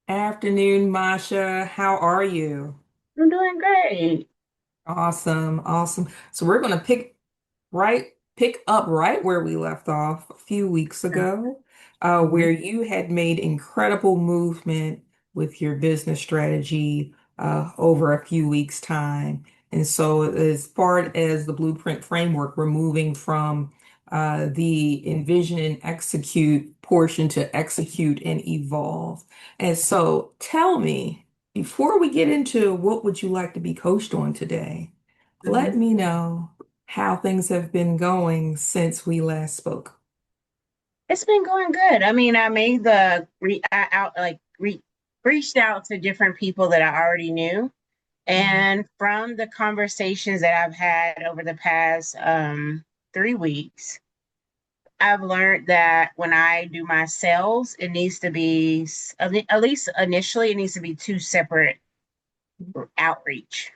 Afternoon, Masha. How are you? I'm doing great. Awesome, awesome. So we're going to pick up right where we left off a few weeks ago, Mhm. where you had made incredible movement with your business strategy over a few weeks' time. And so, as far as the blueprint framework, we're moving from the envision and execute portion to execute and evolve. And so, tell me, before we get into what would you like to be coached on today, let Mhm. me know how things have been going since we last spoke. It's been going good. I mean, I made the re I out like re reached out to different people that I already knew. Mhm. And from the conversations that I've had over the past 3 weeks, I've learned that when I do my sales, it needs to be at least initially, it needs to be two separate outreach.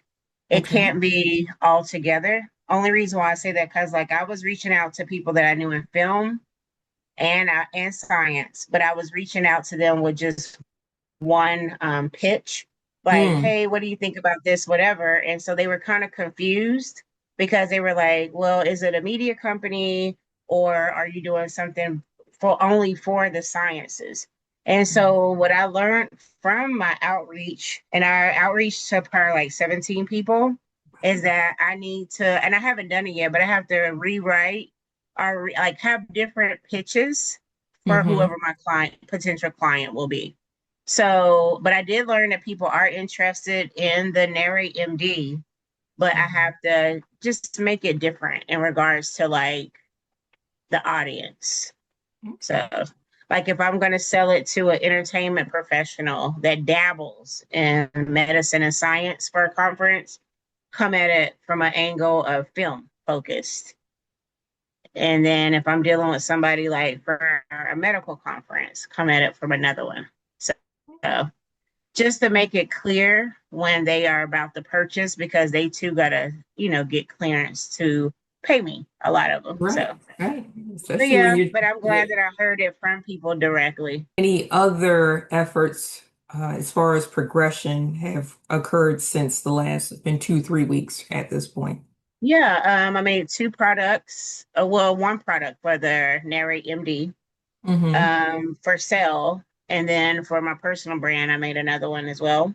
It Okay. can't be all together. Only reason why I say that because like I was reaching out to people that I knew in film and science, but I was reaching out to them with just one pitch, like, Mm. "Hey, what do you think about this?" Whatever, and so they were kind of confused because they were like, "Well, is it a media company or are you doing something for only for the sciences?" And so what I learned from my outreach, and our outreach to probably like 17 people, is that I need to, and I haven't done it yet, but I have to rewrite or like have different pitches for Mm-hmm. whoever my potential client will be. So, but I did learn that people are interested in the narrate MD, but I Hmm. have to just make it different in regards to like the audience. Okay. So, like if I'm going to sell it to an entertainment professional that dabbles in medicine and science for a conference, come at it from an angle of film focused. And then if I'm dealing with somebody like for a medical conference, come at it from another one. So, just to make it clear when they are about to purchase, because they too gotta, get clearance to pay me, a lot of them. Right. So, Right. but Especially when yeah, you're, but I'm yeah. glad that I heard it from people directly. Any other efforts as far as progression have occurred since the last, it's been 2, 3 weeks at this point. Yeah, I made two products. Well, one product for the Narrate MD Mm-hmm. for sale, and then for my personal brand, I made another one as well.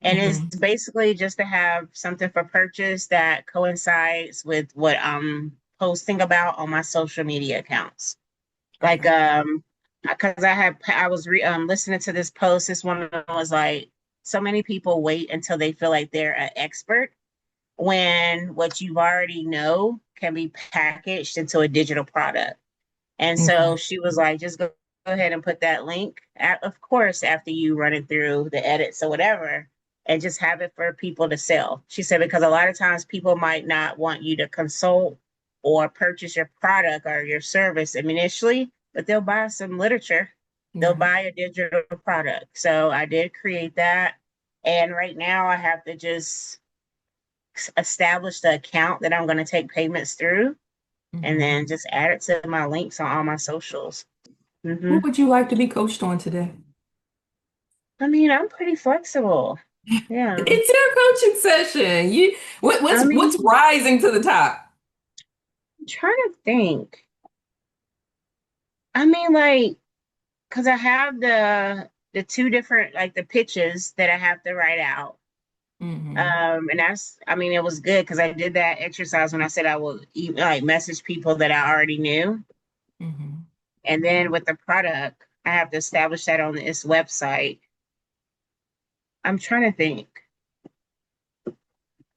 And it's Mm-hmm. basically just to have something for purchase that coincides with what I'm posting about on my social media accounts. Like, Okay. because I was listening to this post. This woman was like, so many people wait until they feel like they're an expert when what you already know can be packaged into a digital product. And so Okay. she was like, just go ahead and put that link, of course, after you run it through the edits or whatever, and just have it for people to sell. She said, because a lot of times people might not want you to consult or purchase your product or your service initially, but they'll buy some literature, they'll Right. buy a digital product. So I did create that. And right now I have to just establish the account that I'm going to take payments through and Mm-hmm. then just add it to my links on all my socials. What Hmm. would you like to be coached on today? I mean, I'm pretty flexible. Yeah. It's our coaching session. I What's mean, rising to the top? I'm trying to think. I mean, like, because I have the two different like the pitches that I have to write out. Mm-hmm. And that's, I mean, it was good because I did that exercise when I said I would like message people that I already knew. Mm-hmm. And then with the product, I have to establish that on this website. I'm trying to think.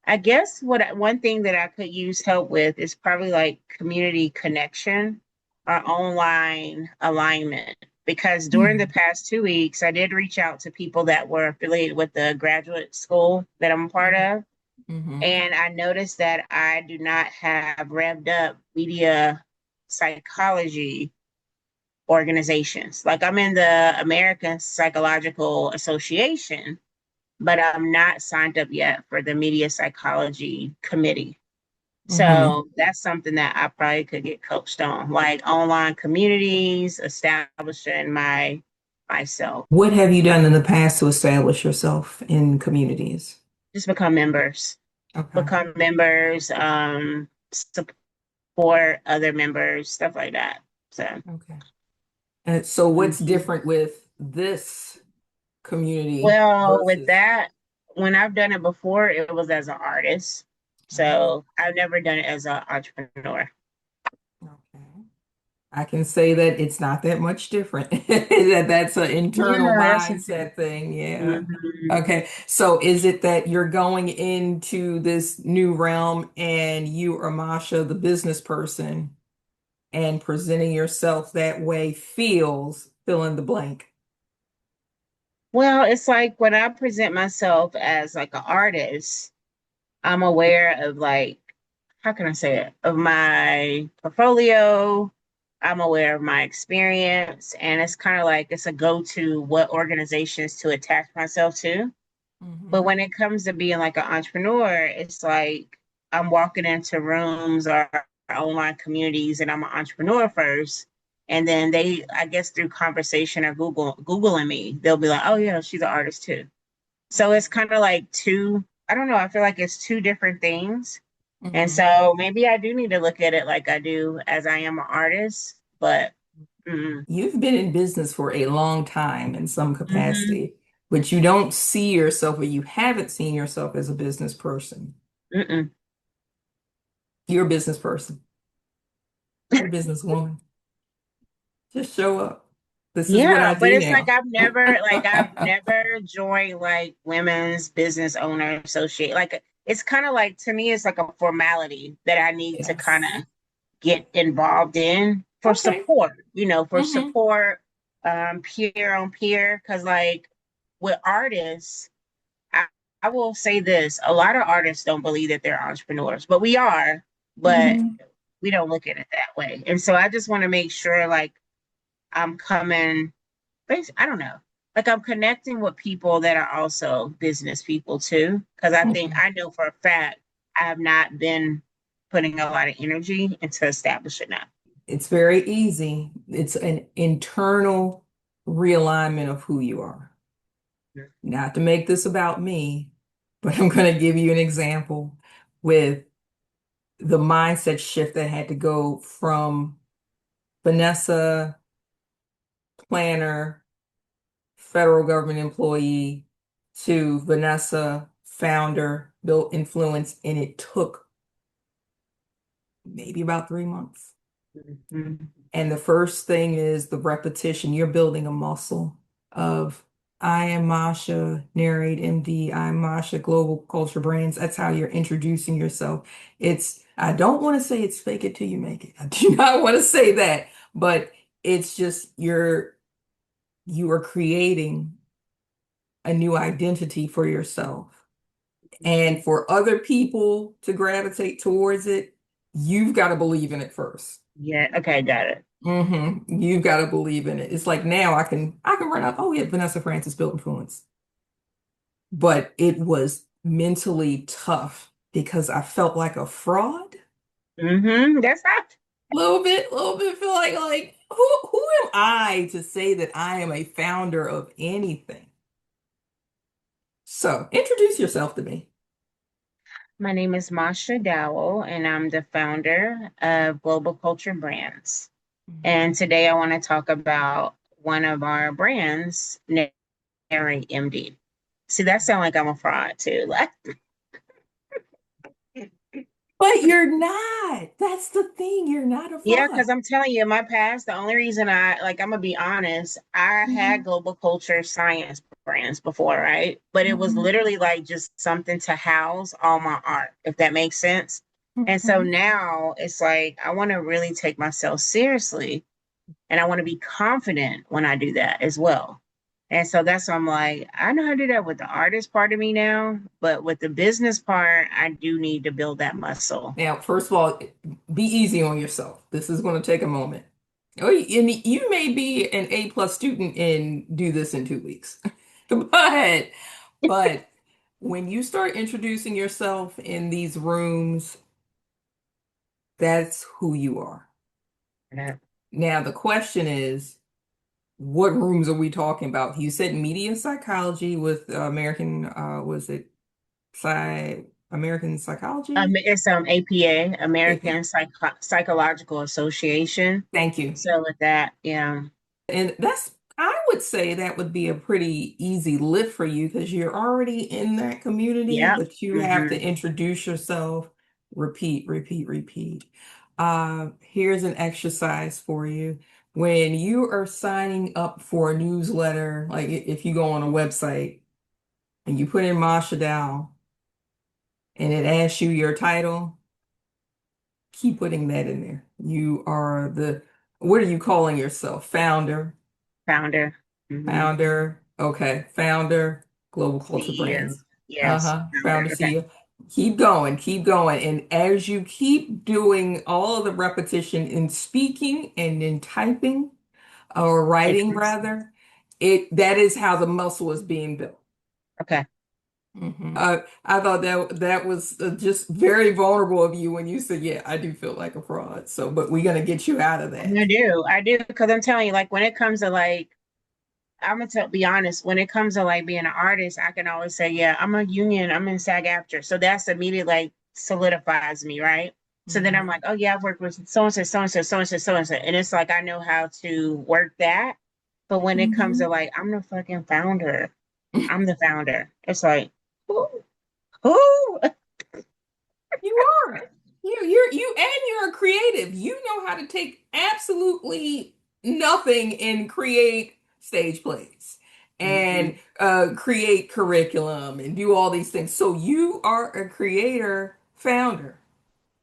I guess one thing that I could use help with is probably like community connection or online alignment. Because during the past 2 weeks, I did reach out to people that were affiliated with the graduate school that I'm a part of. Mm-hmm. And I noticed that I do not have revved up media psychology organizations. Like I'm in the American Psychological Association, but I'm not signed up yet for the media psychology committee. Mm-hmm. So that's something that I probably could get coached on, like online communities, establishing my myself. What have you done in the past to establish yourself in communities? Just become members, Okay. become members, support other members, stuff like that. So, Okay. And so what's mhm. different with this community Well, with versus that, when I've done it before, it was as an artist. oh, So I've never done it as an entrepreneur. okay. I can say that it's not that much different. That's an internal Yeah, that's mindset thing. Yeah. mhm. Okay. So is it that you're going into this new realm and you are Masha, the business person, and presenting yourself that way feels fill in the blank? Well, it's like when I present myself as like an artist, I'm aware of like, how can I say it? Of my portfolio. I'm aware of my experience, and it's kind of like it's a go-to what organizations to attach myself to. But Hmm. when it comes to being like an entrepreneur, it's like I'm walking into rooms or online communities and I'm an entrepreneur first. And then they, I guess through conversation or Googling me, they'll be like, oh yeah, she's an artist too. So it's kind of like two, I don't know, I feel like it's two different things. And Hmm. so maybe I do need to look at it like I do as I am an artist, but mm, You've been in business for a long time in some mm-hmm, capacity, but you don't see yourself or you haven't seen yourself as a business person. mm-mm. You're a business person. You're a businesswoman. Just show up. This is what I Yeah, but do it's like now. I've never joined like women's business owner associate. Like it's kind of like to me it's like a formality that I need to kind Yes. of get involved in for Okay. support, for Hmm. support, peer on peer. Cause like with artists, I, I will say this, a lot of artists don't believe that they're entrepreneurs, but we are, but Hmm. we don't look at it that way. And so I just want to make sure like I'm coming I don't know. Like I'm connecting with people that are also business people too. Cause I think Hmm. I know for a fact I have not been putting a lot of energy into establishing that. It's very easy. It's an internal realignment of who you are. Not to make this about me, but I'm going to give you an example with the mindset shift that had to go from Vanessa, planner, federal government employee, to Vanessa, founder, built influence, and it took maybe about 3 months. Mhm. And the first thing is the repetition. You're building a muscle of I am Masha, Narrate MD, I'm Masha, Global Culture Brands. That's how you're introducing yourself. I don't want to say it's fake it till you make it. I do not want to say that, but it's just you are creating a new identity for yourself. And for other people to gravitate towards it, you've got to believe in it first. Yeah, okay, got it. You've got to believe in it. It's like now I can run up, oh yeah, Vanessa Francis built influence. But it was mentally tough because I felt like a fraud. That's not Little bit feel like who am I to say that I am a founder of anything? So introduce yourself to me. my name is Masha Dowell, and I'm the founder of Global Culture Brands. And today I want to talk about one of our brands, Narrate MD. See, that sounds like I'm a fraud too. Like But you're not. That's the thing. You're not a yeah, fraud. because I'm telling you, in my past, the only reason I'm gonna be honest, I had Mhm, global culture science brands before, right? But it was mhm, literally like just something to house all my art, if that makes sense. And so mhm. now it's like I want to really take myself seriously and I want to be confident when I do that as well. And so that's why I'm like, I know how to do that with the artist part of me now, but with the business part, I do need to build that muscle. Now, first of all, be easy on yourself. This is going to take a moment. Oh, and you may be an A+ student and do this in 2 weeks. But but when you start introducing yourself in these rooms, that's who you are. Yeah. Now, the question is, what rooms are we talking about? You said media psychology with was it American psychology? It's APA, AP. American Psychological Association. Thank you. So with that, yeah, And I would say that would be a pretty easy lift for you because you're already in that community, yeah. but you have to Hmm. introduce yourself, repeat, repeat, repeat. Here's an exercise for you. When you are signing up for a newsletter, like if you go on a website and you put in Masha Dowell and it asks you your title, keep putting that in there. You are what are you calling yourself? Founder? Founder, Founder, okay, founder, Global Culture CEO. Brands. Yes, Uh-huh, founder. founder, Okay. CEO. Keep going, keep going. And as you keep doing all of the repetition in speaking and in typing or writing It's rather, it that is how the muscle is being built. okay. I thought that was just very vulnerable of you when you said, "Yeah, I do feel like a fraud." So, but we're gonna get you out of that. I do, because I'm telling you, like when it comes to like, I'm gonna be honest, when it comes to like being an artist, I can always say, yeah, I'm a union, I'm in SAG-AFTRA, so that's immediately like solidifies me, right? So then I'm Mhm. like, oh yeah, I've worked with so and so, so and so, so and so, so and so, and it's like I know how to work that. But when it comes to Mhm. like, I'm the fucking founder, I'm the founder. It's like, who, who? You are. And you're a creative. You know how to take absolutely nothing and create stage plays Hmm. and create curriculum and do all these things. So you are a creator founder.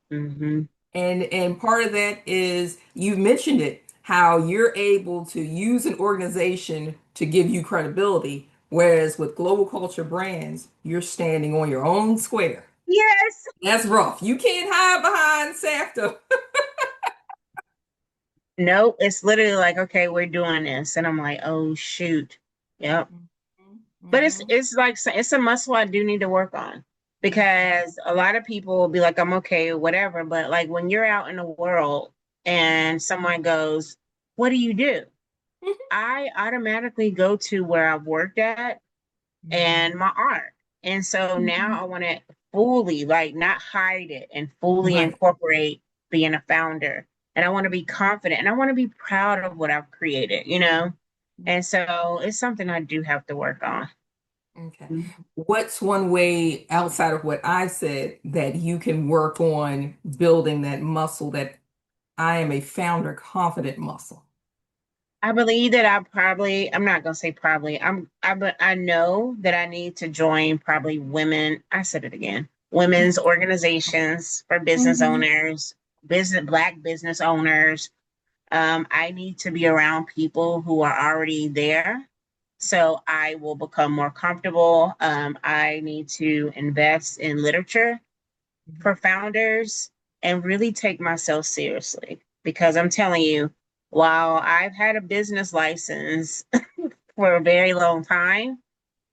Hmm. And part of that is you mentioned it, how you're able to use an organization to give you credibility, whereas with global culture brands, you're standing on your own square. Yes. That's rough. You can't hide behind SAFTA. No, it's literally like, okay, we're doing this. And I'm like, oh shoot. Yep. But Mhm, it's like it's a muscle I do need to work on, mhm, because a lot of people will be like, I'm okay, whatever. But like when you're out in the world and someone goes, what do you do? mhm, I automatically go to where I've worked at and mhm, my art. And so now mhm. I want to fully, like, not hide it and fully Right. incorporate being a founder. And I want to be confident and I want to be proud of what I've created, you know? And so it's something I do have to work on. Okay. Mhm. What's one way outside of what I said that you can work on building that muscle that I am a founder confident muscle? I believe that I'm not gonna say probably, but I know that I need to join probably women. I said it again, women's organizations for business Mhm, owners, Black business owners. I need to be around people who are already there. So I will become more comfortable. I need to invest in literature for founders and really take myself seriously, because I'm telling you, while I've had a business license for a very long time,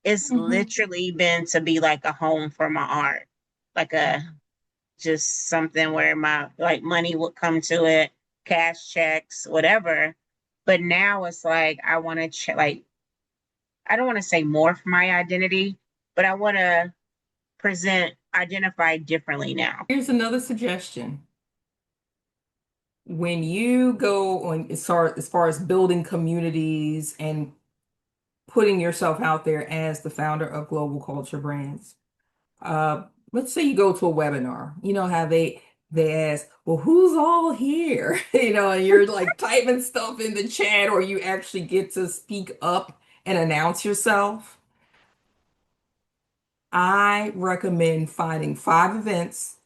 it's mhm, literally been to be like a home for my art, like a mhm, just something where my like money would come to it, cash checks, whatever. But now it's like I want to like, I don't want to say morph my identity, but I want to identify differently now. Here's another suggestion. When you go on as far as building communities and putting yourself out there as the founder of Global Culture Brands, let's say you go to a webinar, you know how they ask, well, who's all here? And you're like typing stuff in the chat, or you actually get to speak up and announce yourself. I recommend finding 5 events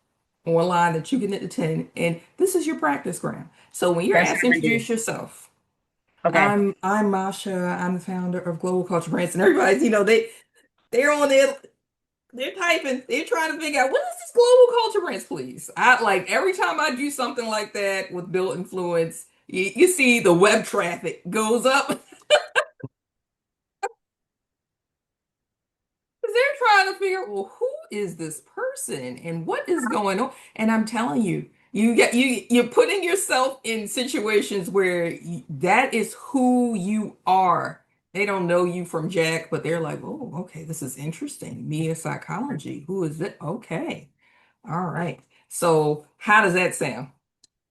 online that you can attend, and this is your practice ground. So when you're That's what asked to I'm gonna do. introduce yourself, Okay. I'm Masha, I'm the founder of Global Culture Brands, and everybody's, they're on there. They're typing. They're trying to figure out what is this global culture brands, please. I like every time I do something like that with built influence, you see the web traffic goes up. They're trying to figure, well, who is this person and what is going on? And I'm telling you, you're putting yourself in situations where that is who you are. They don't know you from Jack, but they're like, oh, okay, this is interesting. Mia psychology. Who is it? Okay. All right. So how does that sound?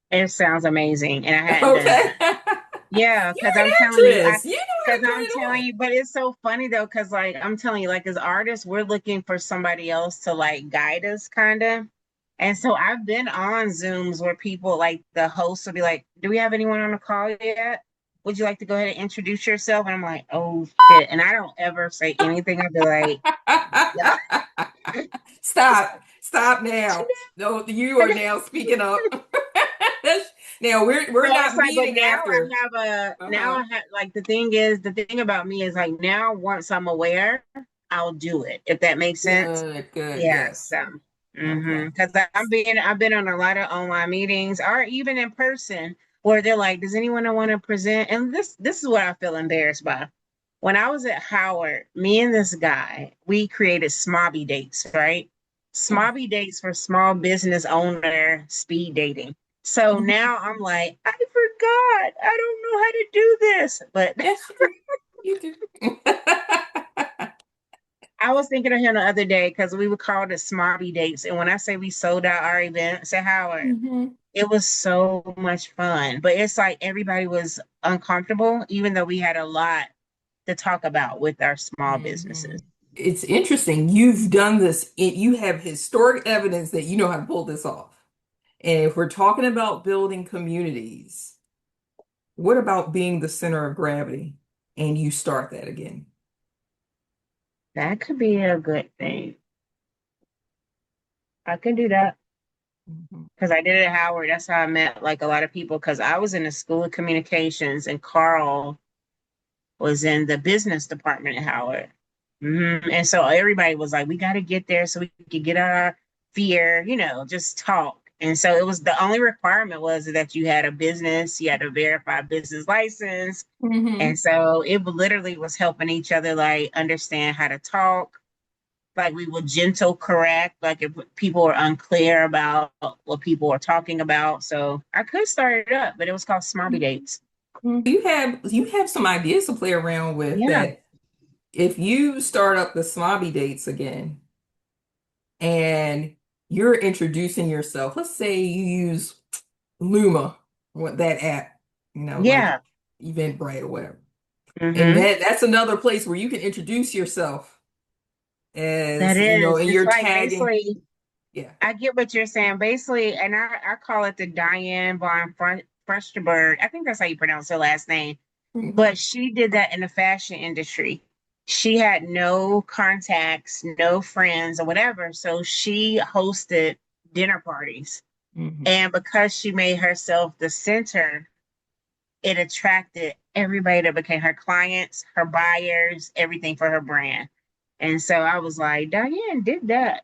It sounds amazing, and I hadn't done Okay. that. Yeah, You're because an I'm telling you, actress. You know how because to put I'm it telling on. you, but it's so funny though, because like I'm telling you, like as artists, we're looking for somebody else to like guide us, kind of. And so I've been on Zooms where people like the host will be like, "Do we have anyone on the call yet? Would you like to go ahead and introduce yourself?" And I'm like, "Oh shit!" And I don't ever say anything. I'll be like, "Yeah." Stop. Stop now. No, you are now speaking up. Now we're So it's not like, but meeting after. now Uh-huh. I have like the thing about me is like now once I'm aware, I'll do it if that makes sense. Good, good. Yeah, Yes. so Okay. because I've been on a lot of online meetings or even in person where they're like, does anyone want to present? And this is what I feel embarrassed by. When I was at Howard, me and this guy, we created Smobby Dates, right? Smobby Dates for small business owner speed dating. So now I'm like, I forgot. I don't know how to do this. But Yes, you do. You do. I was thinking of him the other day because we would call it Smobby Dates. And when I say we sold out our events at Howard, Mhm. it was so much fun. But it's like everybody was uncomfortable, even though we had a lot to talk about with our small businesses. Mhm. It's interesting. You've done this. You have historic evidence that you know how to pull this off. And if we're talking about building communities, what about being the center of gravity? And you start that again. That could be a good thing. I can do that Mhm. because I did it at Howard. That's how I met like a lot of people because I was in the School of Communications and Carl was in the business department at Howard. And so everybody was like, we got to get there so we could get out our fear, just talk. And so it was the only requirement was that you had a business, you had to verify business license. And Mhm. so it literally was helping each other like understand how to talk. Like we would gentle correct, like if people were unclear about what people were talking about. So I could start it up, but it was called Smobby Dates. You have some ideas to play around with Yeah. that if you start up the Smobby Dates again and you're introducing yourself, let's say you use Luma, what that app, like Yeah. Eventbrite or whatever. And hmm that's another place where you can introduce yourself That as, is. and It's you're like tagging. basically, Yeah. I get what you're saying. Basically, and I call it the Diane von Furstenberg. I think that's how you pronounce her last name. Hmm. But she did that in the fashion industry. She had no contacts, no friends, or whatever. So she hosted dinner parties. Hmm. And because she made herself the center, it attracted everybody that became her clients, her buyers, everything for her brand. And so I was like, Diane did that.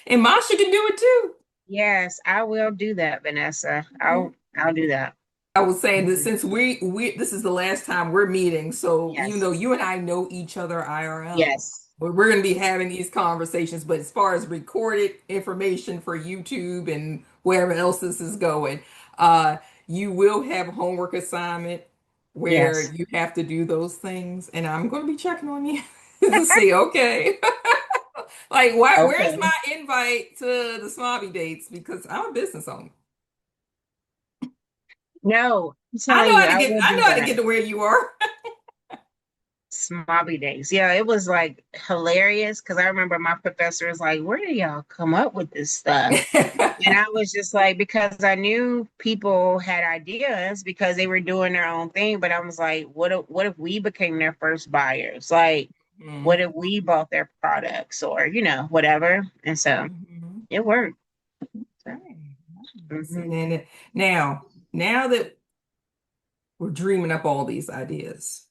And Masha can do it too. Yes, I will do that, Vanessa. Yeah. I'll do that. I was saying that Mhm. since we this is the last time we're meeting, so even though Yes. you and I know each other IRL, Yes. we're going to be having these conversations. But as far as recorded information for YouTube and wherever else this is going, uh, you will have a homework assignment where Yes. you have to do those things, and I'm going to be checking on you to see, okay, like where's Okay. my invite to the Smobby dates? Because I'm a business owner. No, I'm telling you, I will I do know how to that. get to where you are. Smobby days. Yeah, it was like hilarious because I remember my professor was like, where do y'all come up with this stuff? And I was just like, because I knew people had ideas because they were doing their own thing, but I was like, what if we became their first buyers? Like, what Mhm. if we bought their products or, whatever? And so Mhm. it worked. So, Okay. Nice. And mhm. then now that we're dreaming up all these ideas,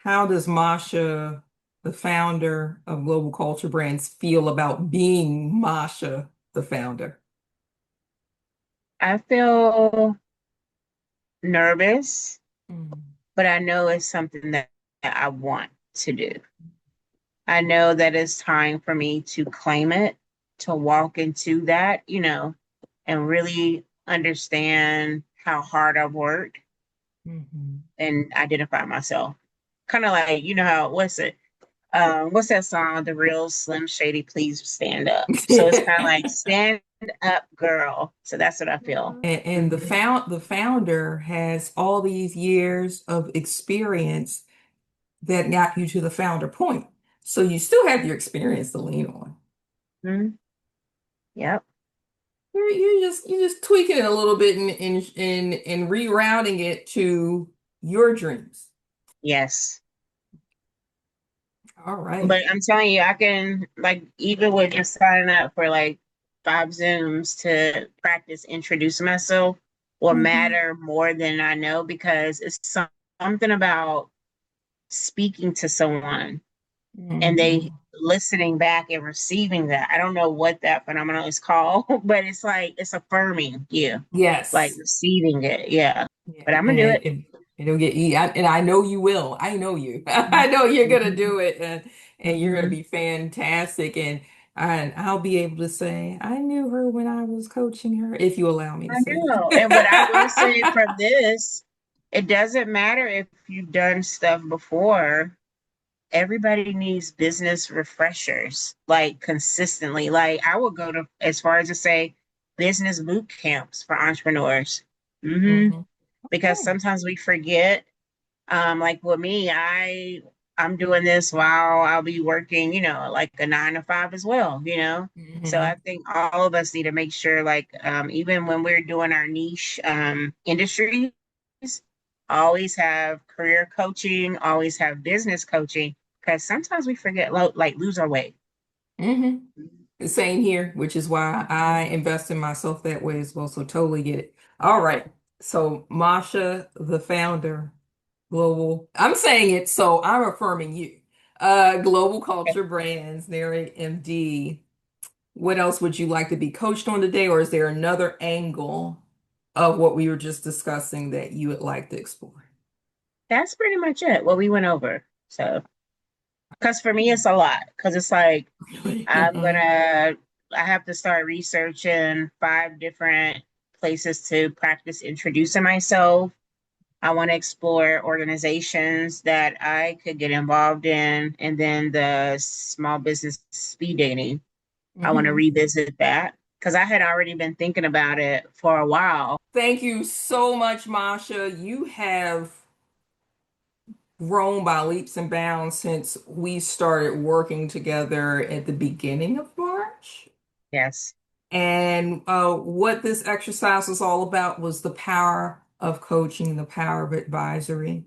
how does Masha, the founder of Global Culture Brands, feel about being Masha, the founder? I feel nervous, Mhm. but I know it's something that I want to do. I know that it's time for me to claim it. to walk into that, and really understand how hard I've worked Mhm. and identify myself. Kind of like, how, what's that song? The Real Slim Shady, Please Stand Up. So it's kind of like stand up, girl. So that's what I feel. And Mhm. the founder has all these years of experience that got you to the founder point. So you still have your experience to lean on. Mhm. Yep. You're just tweaking it a little bit and rerouting it to your dreams. Yes. All right. But I'm telling you, I can, like, even with just signing up for like 5 Zooms to practice introduce myself will Hmm. matter more than I know, because it's something about speaking to someone and they Hmm. listening back and receiving that. I don't know what that phenomenon is called, but it's like it's affirming you, like Yes. receiving it. Yeah. Yeah, But I'm gonna do and, it. and it'll get easy. And I know you will. I know you. Mhm. I know you're gonna Mhm. do it, and you're gonna Mhm. be fantastic. And I'll be able to say, I knew her when I was coaching her, if you allow me to I say know. And what I will say that. from this, it doesn't matter if you've done stuff before. Everybody needs business refreshers, like consistently. Like I would go to as far as to say business boot camps for entrepreneurs. Hmm. Because Okay. sometimes we forget. Like with me, I'm doing this while I'll be working, like a 9 to 5 as well. So I Hmm. think all of us need to make sure, like, even when we're doing our niche industries, always have career coaching, always have business coaching, because sometimes we forget, like, lose our way. Hmm. Same here, which is why I invest in myself that way as well. So totally get it. All right. So Masha, the founder, global. I'm saying it, so I'm affirming you. Global Culture Brands, Nary MD. What else would you like to be coached on today, or is there another angle of what we were just discussing that you would like to explore? That's pretty much it, what we went over. So, because for me, it's a lot, because it's like, I have to start researching 5 different places to practice introducing myself. I want to explore organizations that I could get involved in, and then the small business speed dating. I want to Mhm. revisit that because I had already been thinking about it for a while. Thank you so much, Masha. You have grown by leaps and bounds since we started working together at the beginning of March. Yes. And what this exercise was all about was the power of coaching, the power of advisory.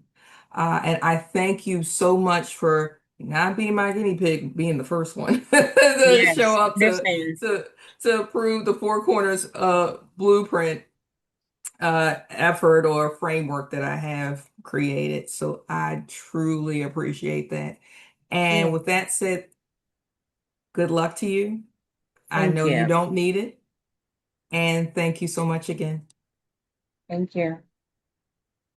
And I thank you so much for not being my guinea pig, being the first one to show Yes. up Understand. to to approve the Four Corners blueprint effort or framework that I have created. So I truly appreciate that. And Yeah. with that said, good luck to you. I Thank know you you. don't need it. And thank you so much again. Thank you.